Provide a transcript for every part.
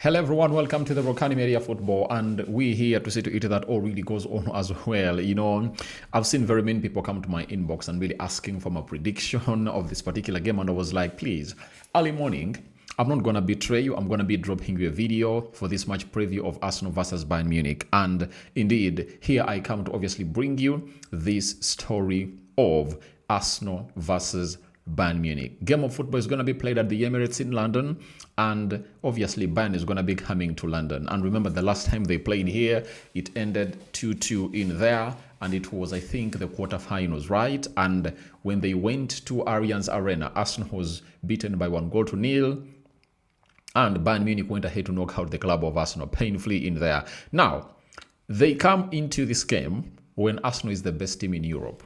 Hello everyone, welcome to the Rokani Media Football, and we here to see to it that all really goes on as well. I've seen very many people come to my inbox and really asking for my prediction of this particular game, and I was like, please, early morning, I'm not going to betray you. I'm going to be dropping you a video for this match preview of Arsenal versus Bayern Munich. And indeed, here I come to obviously bring you this story of Arsenal versus Bayern Munich. Game of football is going to be played at the Emirates in London, and obviously Bayern is going to be coming to London. And remember, the last time they played here, it ended 2-2 in there, and it was, I think, the quarterfinals, right? And when they went to Allianz Arena, Arsenal was beaten by 1-0, and Bayern Munich went ahead to knock out the club of Arsenal painfully in there. Now, they come into this game when Arsenal is the best team in Europe.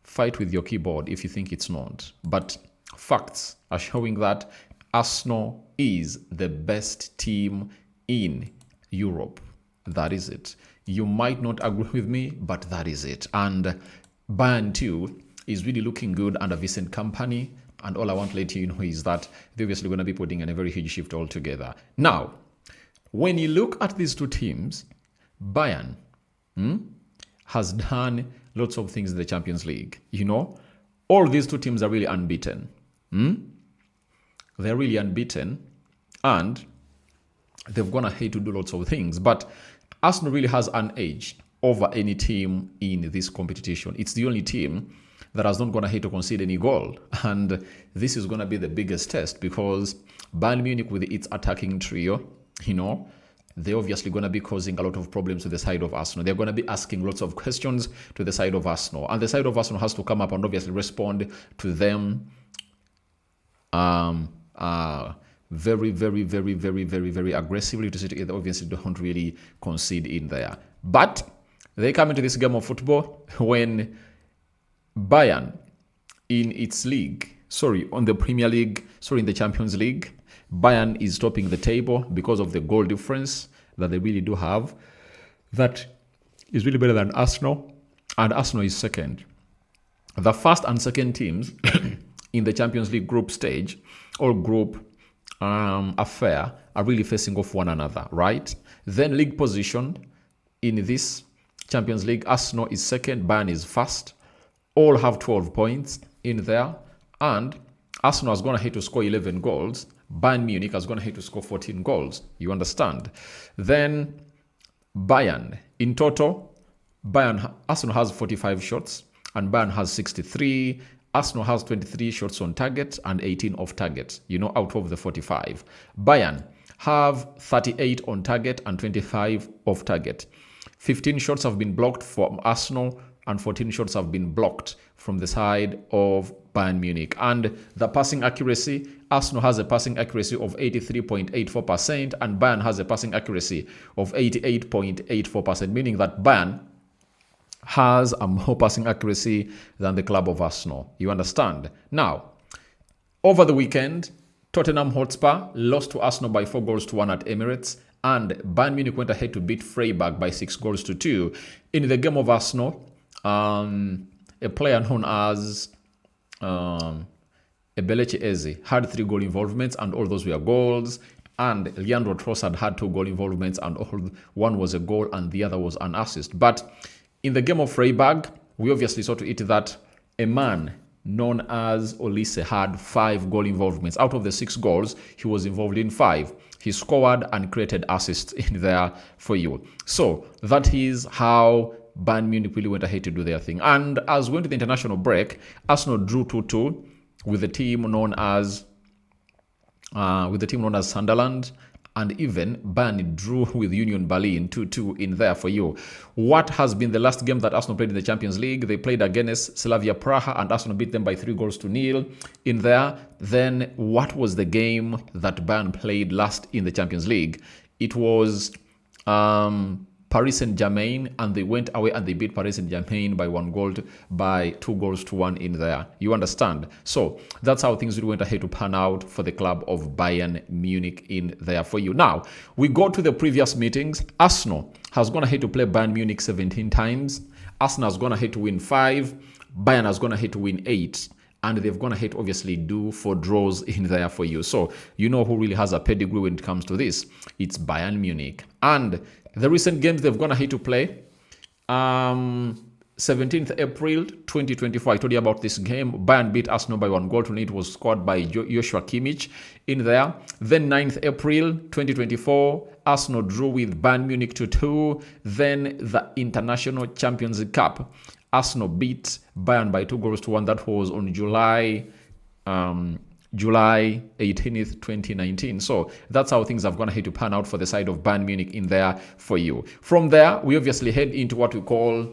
Fight with your keyboard if you think it's not. But facts are showing that Arsenal is the best team in Europe. That is it. You might not agree with me, but that is it. And Bayern too is really looking good under Vincent Kompany. And all I want to let you know is that they're obviously going to be putting in a very huge shift altogether. Now, when you look at these two teams, Bayern has done lots of things in the Champions League. All these two teams are really unbeaten. They're really unbeaten, and they've gone ahead to do lots of things. But Arsenal really has an edge over any team in this competition. It's the only team that has not gone ahead to concede any goal. And this is going to be the biggest test because Bayern Munich, with its attacking trio, they're obviously going to be causing a lot of problems to the side of Arsenal. They're going to be asking lots of questions to the side of Arsenal. And the side of Arsenal has to come up and obviously respond to them very, very, very, very, very, very aggressively to see they obviously don't really concede in there. But they come into this game of football when Bayern in the Champions League, Bayern is topping the table because of the goal difference that they really do have. That is really better than Arsenal, and Arsenal is second. The first and second teams in the Champions League group stage or group affair are really facing off one another, right? Then league position in this Champions League, Arsenal is second, Bayern is first. All have 12 points in there, and Arsenal has gone ahead to score 11 goals. Bayern Munich has gone ahead to score 14 goals. You understand? Then Bayern, in total, Arsenal has 45 shots and Bayern has 63. Arsenal has 23 shots on target and 18 off target, out of the 45. Bayern have 38 on target and 25 off target. 15 shots have been blocked from Arsenal and 14 shots have been blocked from the side of Bayern Munich. And the passing accuracy, Arsenal has a passing accuracy of 83.84% and Bayern has a passing accuracy of 88.84%, meaning that Bayern has a more passing accuracy than the club of Arsenal. You understand? Now, over the weekend, Tottenham Hotspur lost to Arsenal by 4-1 at Emirates, and Bayern Munich went ahead to beat Freiburg by 6-2. In the game of Arsenal, a player known as Eberechi had 3 goal involvements, and all those were goals. And Leandro Trossard had 2 goal involvements, and one was a goal and the other was an assist. But in the game of Freiburg, we obviously saw to it that a man known as Olise had 5 goal involvements. Out of the 6 goals, he was involved in 5. He scored and created assists in there for you. So that is how Bayern Munich really went ahead to do their thing. And as we went to the international break, Arsenal drew 2-2 with the team known as Sunderland, and even Bayern drew with Union Berlin 2-2 in there for you. What has been the last game that Arsenal played in the Champions League? They played against Slavia Praha, and Arsenal beat them by 3-0 in there. Then what was the game that Bayern played last in the Champions League? It was Paris Saint-Germain, and they went away and they beat Paris Saint-Germain by 2-1 in there. You understand? So that's how things went ahead to pan out for the club of Bayern Munich in there for you. Now, we go to the previous meetings. Arsenal has gone ahead to play Bayern Munich 17 times. Arsenal has gone ahead to win 5. Bayern has gone ahead to win 8. and they've gone ahead obviously do 4 draws in there for you. So you know who really has a pedigree when it comes to this. It's Bayern Munich. And the recent games they've gone ahead to play, 17th April 2024. I told you about this game. Bayern beat Arsenal by 1 goal to nil. It was scored by Joshua Kimmich in there. Then 9th April 2024, Arsenal drew with Bayern Munich 2-2. Then the International Champions Cup, Arsenal beat Bayern by 2 goals to 1. That was on July 18th, 2019. So that's how things have gone ahead to pan out for the side of Bayern Munich in there for you. From there, we obviously head into what we call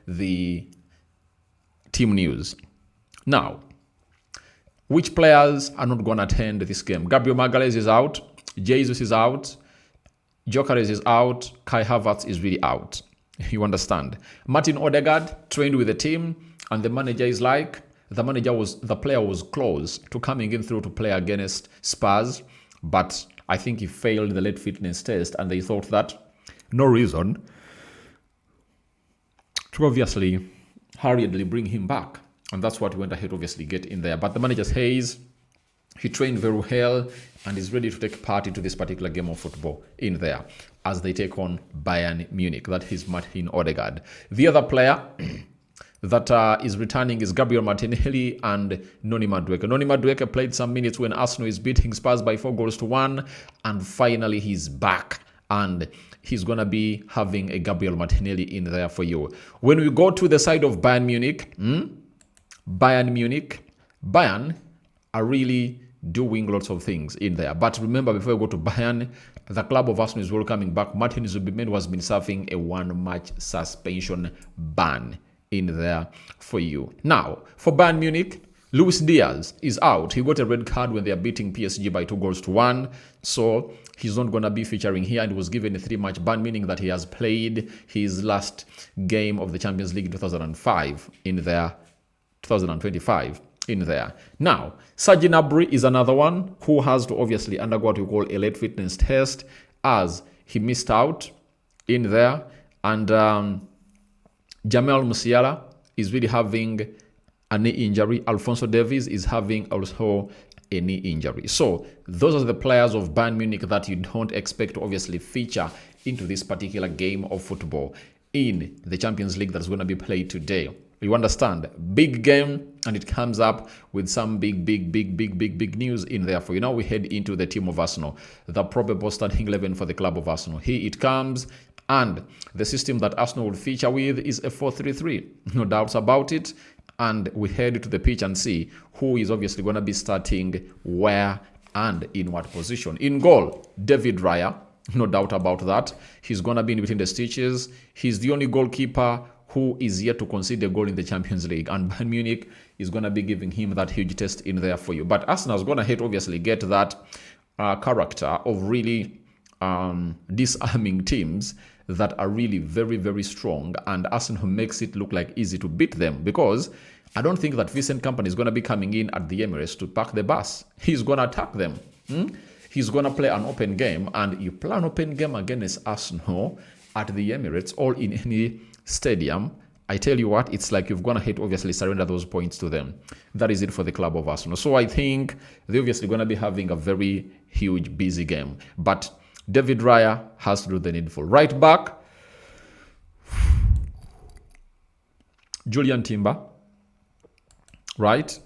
the team news. Now, which players are not going to attend this game? Gabriel Magalhaes is out. Jesus is out. Gyökeres is out. Kai Havertz is really out. You understand? Martin Odegaard trained with the team, and the manager is like, the player was close to coming in through to play against Spurs, but I think he failed the late fitness test, and they thought that no reason to obviously hurriedly bring him back. And that's what went ahead obviously get in there. But the manager says he trained very well and is ready to take part into this particular game of football in there as they take on Bayern Munich. That is Martin Odegaard. The other player that is returning is Gabriel Martinelli and Noni Madueke. Noni Madueke played some minutes when Arsenal is beating Spurs by 4 goals to 1, and finally he's back, and he's going to be having a Gabriel Martinelli in there for you. When we go to the side of Bayern Munich, Bayern are really doing lots of things in there. But remember, before we go to Bayern, the club of Arsenal is welcoming back Martin Zubimendi, has been serving a 1-match suspension ban in there for you. Now, for Bayern Munich, Luis Diaz is out. He got a red card when they are beating PSG by 2 goals to 1. So he's not going to be featuring here, and was given a 3-match ban, meaning that he has played his last game of the Champions League in 2025 in there, 2025 in there. Now, Serge Gnabry is another one who has to obviously undergo what we call a late fitness test, as he missed out in there. And Jamal Musiala is really having a knee injury. Alphonso Davies is having also a knee injury. So those are the players of Bayern Munich that you don't expect to obviously feature into this particular game of football in the Champions League that's going to be played today. You understand? Big game, and it comes up with some big news in there for you. Now we head into the team of Arsenal, the probable starting 11 for the club of Arsenal. Here it comes, and the system that Arsenal will feature with is a 4-3-3. No doubts about it. And we head to the pitch and see who is obviously going to be starting where and in what position. In goal, David Raya, no doubt about that. He's going to be in between the stitches. He's the only goalkeeper who is yet to concede a goal in the Champions League, and Bayern Munich is going to be giving him that huge test in there for you. But Arsenal is going to head obviously get that character of really disarming teams that are really very strong, and Arsenal makes it look like easy to beat them, because I don't think that Vincent Kompany is going to be coming in at the Emirates to park the bus. He's going to attack them. He's going to play an open game, and you play an open game against Arsenal at the Emirates or in any stadium, I tell you what, it's like you've gone ahead obviously surrender those points to them. That is it for the club of Arsenal. So I think they're obviously going to be having a very huge busy game, but David Raya has to do the needful. Right back, Julian Timber, right?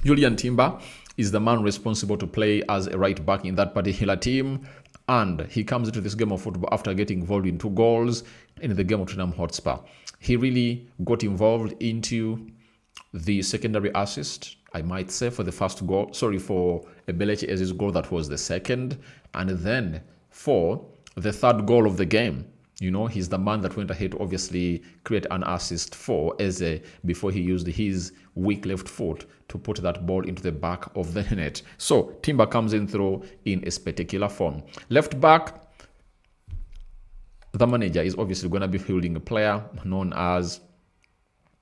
Julian Timber is the man responsible to play as a right back in that particular team, and he comes into this game of football after getting involved in 2 goals in the game of Tottenham Hotspur. He really got involved into the secondary assist, I might say, for the first goal. Sorry, for Eberechi's goal, that was the second. And then for the third goal of the game, you know, he's the man that went ahead to obviously create an assist for Eze before he used his weak left foot to put that ball into the back of the net. So Timber comes in through in a spectacular form. Left back, the manager is obviously going to be fielding a player known as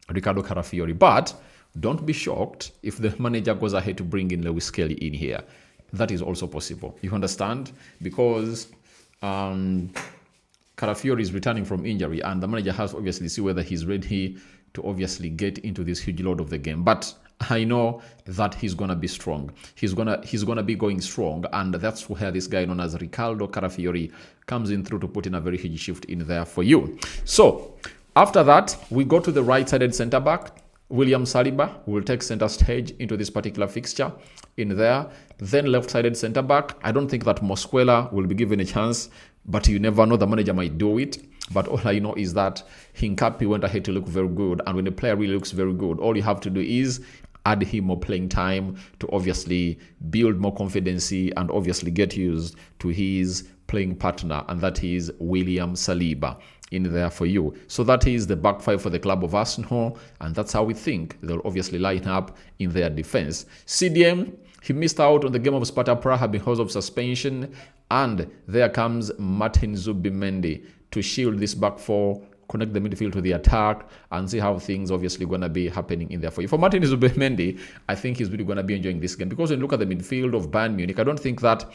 Riccardo Carafiori. But don't be shocked if the manager goes ahead to bring in Lewis Kelly in here. That is also possible. You understand? Because Carafiori is returning from injury, and the manager has to obviously see whether he's ready to obviously get into this huge load of the game. But I know that he's gonna be strong. He's gonna be going strong, and that's where this guy known as Riccardo Carafiori comes in through to put in a very huge shift in there for you. So after that, we go to the right-sided centre back. William Saliba will take center stage into this particular fixture in there. Then left-sided centre back. I don't think that Mosquera will be given a chance, but you never know, the manager might do it. But all I know is that Hincapi went ahead to look very good, and when the player really looks very good, all you have to do is add him more playing time to obviously build more confidence and obviously get used to his playing partner, and that is William Saliba in there for you. So that is the back five for the club of Arsenal, and that's how we think they'll obviously line up in their defense. CDM, he missed out on the game of Sparta Praha because of suspension, and there comes Martin Zubimendi to shield this back four, connect the midfield to the attack, and see how things obviously going to be happening in there for you. For Martin Zubimendi, I think he's really going to be enjoying this game, because when you look at the midfield of Bayern Munich, I don't think that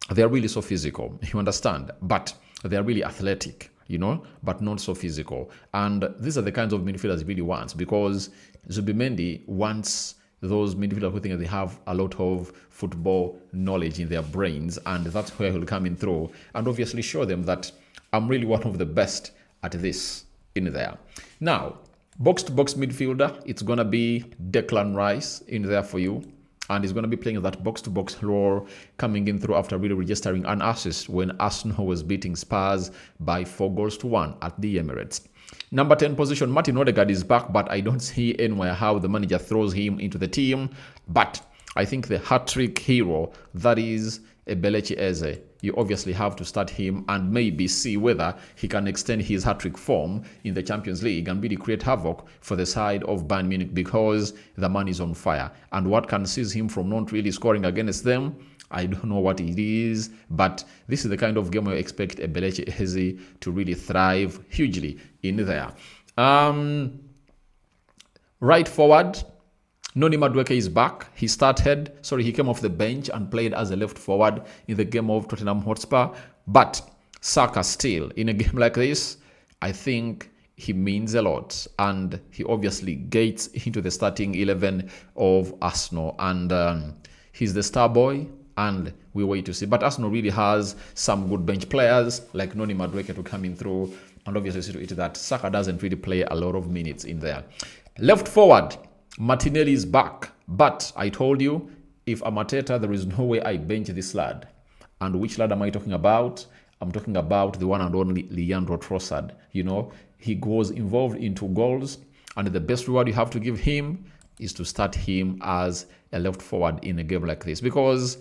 they're really so physical, you understand, but they're really athletic, you know, but not so physical. And these are the kinds of midfielders he really wants, because Zubimendi wants those midfielders who think they have a lot of football knowledge in their brains, and that's where he'll come in through and obviously show them that I'm really one of the best at this in there. Now, box-to-box midfielder, it's going to be Declan Rice in there for you. And he's going to be playing that box-to-box role, coming in through after really registering an assist when Arsenal was beating Spurs by 4-1 at the Emirates. Number 10 position, Martin Odegaard is back, but I don't see anywhere how the manager throws him into the team. But I think the hat-trick hero, that is Eberechi Eze, you obviously have to start him and maybe see whether he can extend his hat-trick form in the Champions League and really create havoc for the side of Bayern Munich, because the man is on fire. And what can seize him from not really scoring against them, I don't know what it is, but this is the kind of game I expect Eberechi Eze to really thrive hugely in there. Right forward, Noni Madueke is back. He came off the bench and played as a left forward in the game of Tottenham Hotspur. But Saka still, in a game like this, I think he means a lot. And he obviously gets into the starting 11 of Arsenal. And he's the star boy, and we wait to see. But Arsenal really has some good bench players like Noni Madueke to come in through. And obviously see to it that Saka doesn't really play a lot of minutes in there. Left forward, Martinelli is back, but I told you, if I'm Arteta, there is no way I bench this lad. And which lad am I talking about? I'm talking about the one and only Leandro Trossard. You know, he was involved in 2 goals, and the best reward you have to give him is to start him as a left forward in a game like this, because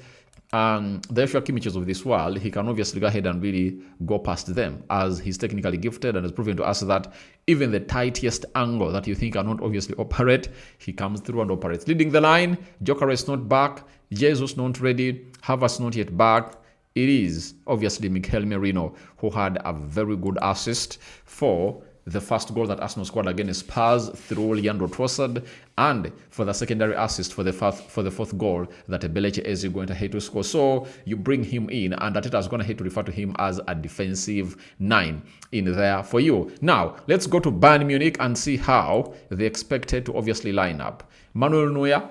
the Joshua Kimmiches of this world, he can obviously go ahead and really go past them, as he's technically gifted and has proven to us that even the tightest angle that you think cannot obviously operate, he comes through and operates. Leading the line, Gyökeres not back, Jesus not ready, Havertz not yet back. It is obviously Mikel Merino who had a very good assist for the first goal that Arsenal scored against Spurs through Leandro Trossard, and for the secondary assist for the fourth goal that Eberechi Eze is going to hate to score. So you bring him in, and Arteta is going to hate to refer to him as a defensive 9 in there for you. Now, let's go to Bayern Munich and see how they expected to obviously line up. Manuel Neuer,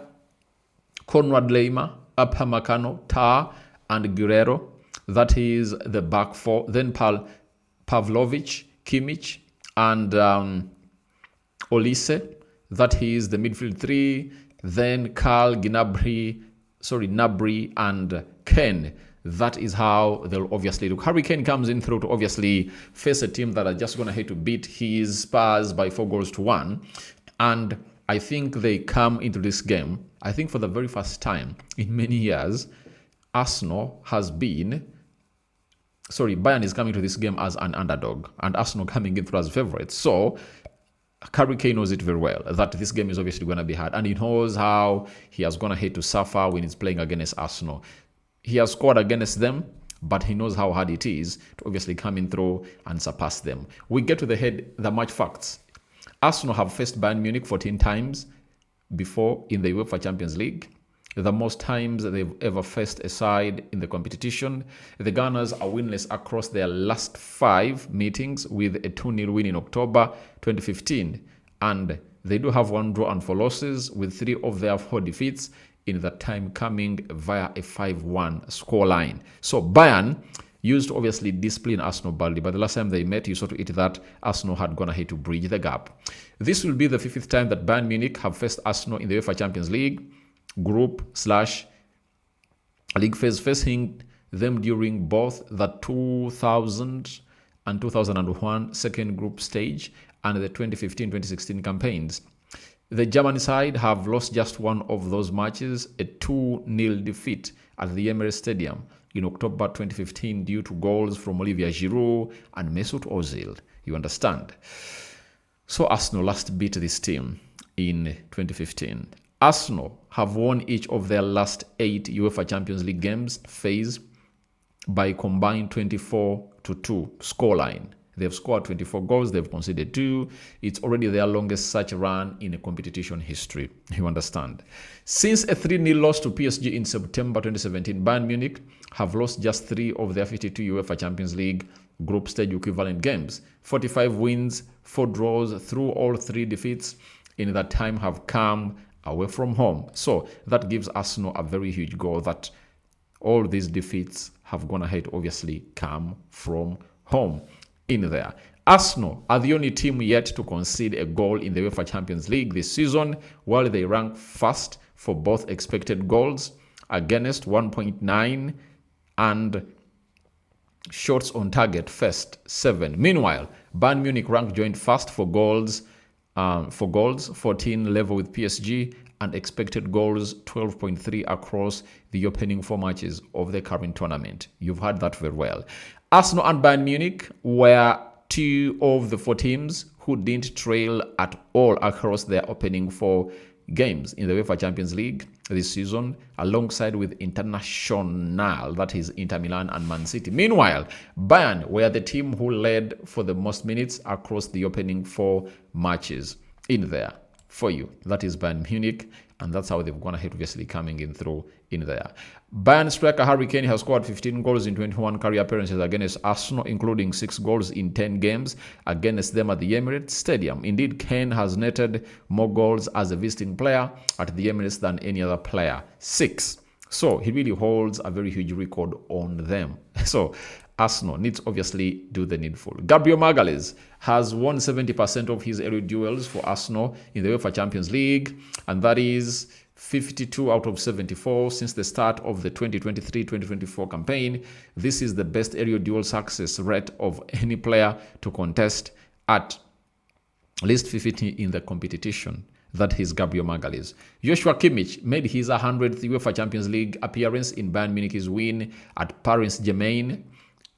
Konrad Laimer, Upamecano, Tah, and Guerrero. That is the back four. Then Pavlovic, Kimmich, and Olise, that is the midfield 3. Then Karl, Gnabry, and Ken. That is how they'll obviously look. Harry Kane comes in through to obviously face a team that are just going to hate to beat his Spurs by 4-1. And I think they come into this game, I think for the very first time in many years, Bayern is coming to this game as an underdog, and Arsenal coming in through as favorites. So Harry Kane knows it very well, that this game is obviously going to be hard, and he knows how he has going to hate to suffer when he's playing against Arsenal. He has scored against them, but he knows how hard it is to obviously come in through and surpass them. We get to the match facts. Arsenal have faced Bayern Munich 14 times before in the UEFA Champions League. The most times they've ever faced a side in the competition. The Gunners are winless across their last 5 meetings, with a 2-0 win in October 2015 and they do have 1 draw and 4 losses, with 3 of their 4 defeats in that time coming via a 5-1 scoreline. So Bayern used to obviously discipline Arsenal badly, but the last time they met, you saw to it that Arsenal had gone ahead to bridge the gap. This will be the 50th time that Bayern Munich have faced Arsenal in the UEFA Champions League group/league phase, facing them during both the 2000 and 2001 second group stage and the 2015-2016 campaigns. The German side have lost just one of those matches, a 2-0 defeat at the Emirates Stadium in October 2015 due to goals from Olivier Giroud and Mesut Ozil. You understand? So Arsenal last beat this team in 2015. Arsenal have won each of their last 8 UEFA Champions League games phase by combined 24-2 scoreline. They've scored 24 goals, they've conceded 2. It's already their longest such run in a competition history. You understand? Since a 3-0 loss to PSG in September 2017, Bayern Munich have lost just 3 of their 52 UEFA Champions League group stage equivalent games. 45 wins, 4 draws through all 3 defeats in that time have come away from home. So that gives Arsenal a very huge goal that all these defeats have gone ahead obviously come from home in there. Arsenal are the only team yet to concede a goal in the UEFA Champions League this season, while they rank first for both expected goals against 1.9 and shots on target first 7. Meanwhile, Bayern Munich ranked joint first for goals, 14 level with PSG, and expected goals 12.3 across the opening 4 matches of the current tournament. You've heard that very well. Arsenal and Bayern Munich were 2 of the 4 teams who didn't trail at all across their opening 4 games in the UEFA Champions League this season, alongside with International, that is Inter Milan and Man City. Meanwhile, Bayern were the team who led for the most minutes across the opening 4 matches in there for you. That is Bayern Munich, and that's how they've gone ahead, obviously coming in through in there. Bayern striker Harry Kane has scored 15 goals in 21 career appearances against Arsenal, including 6 goals in 10 games against them at the Emirates Stadium. Indeed, Kane has netted more goals as a visiting player at the Emirates than any other player, 6. So he really holds a very huge record on them. So Arsenal needs obviously do the needful. Gabriel Magalhaes has won 70% of his aerial duels for Arsenal in the UEFA Champions League, and that is 52 out of 74 since the start of the 2023-2024 campaign. This is the best aerial duel success rate of any player to contest at least 50 in the competition. That is Gabriel Magalhaes. Joshua Kimmich made his 100th UEFA Champions League appearance in Bayern Munich's win at Paris Saint-Germain.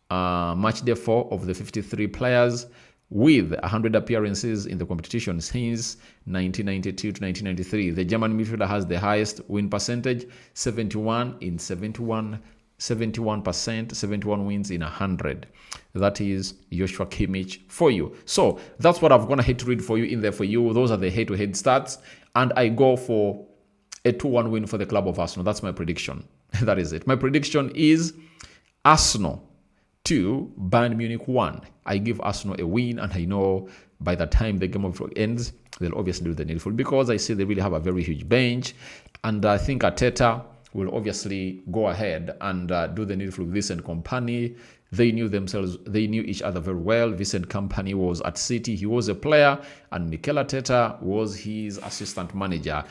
Match day 4 of the 53 players with 100 appearances in the competition since 1992 to 1993. The German midfielder has the highest win percentage, 71 wins in 100. That is Joshua Kimmich for you. So that's what I've gone ahead to read for you in there for you. Those are the head-to-head stats, and I go for a 2-1 win for the club of Arsenal. That's my prediction. That is it. My prediction is Arsenal 2, Bayern Munich 1. I give Arsenal a win, and I know by the time the game ends, they'll obviously do the needful, because I see they really have a very huge bench, and I think Arteta will obviously go ahead and do the needful with Vincent Kompany. They knew each other very well. Vincent Kompany was at City, he was a player, and Mikel Arteta was his assistant manager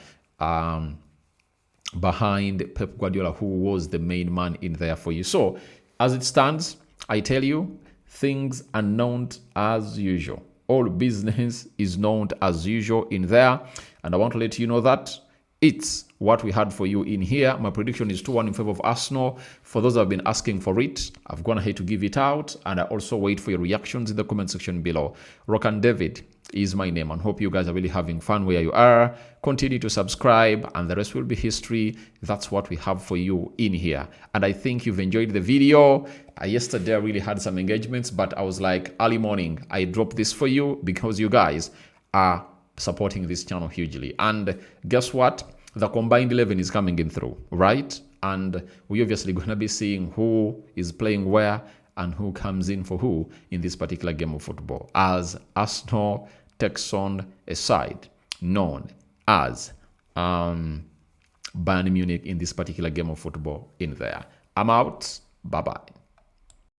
behind Pep Guardiola, who was the main man in there for you. So as it stands, I tell you, things are known as usual. All business is known as usual in there. And I want to let you know that it's what we had for you in here. My prediction is 2-1 in favor of Arsenal. For those who have been asking for it, I've gone ahead to give it out. And I also wait for your reactions in the comment section below. Rokani David is my name, and hope you guys are really having fun where you are. Continue to subscribe, and the rest will be history. That's what we have for you in here. And I think you've enjoyed the video. Yesterday I really had some engagements, but I was like, early morning I dropped this for you because you guys are supporting this channel hugely. And guess what? The combined 11 is coming in through, right? And we're obviously going to be seeing who is playing where and who comes in for who in this particular game of football, as Arsenal takes on a side known as Bayern Munich in this particular game of football in there. I'm out. Bye-bye.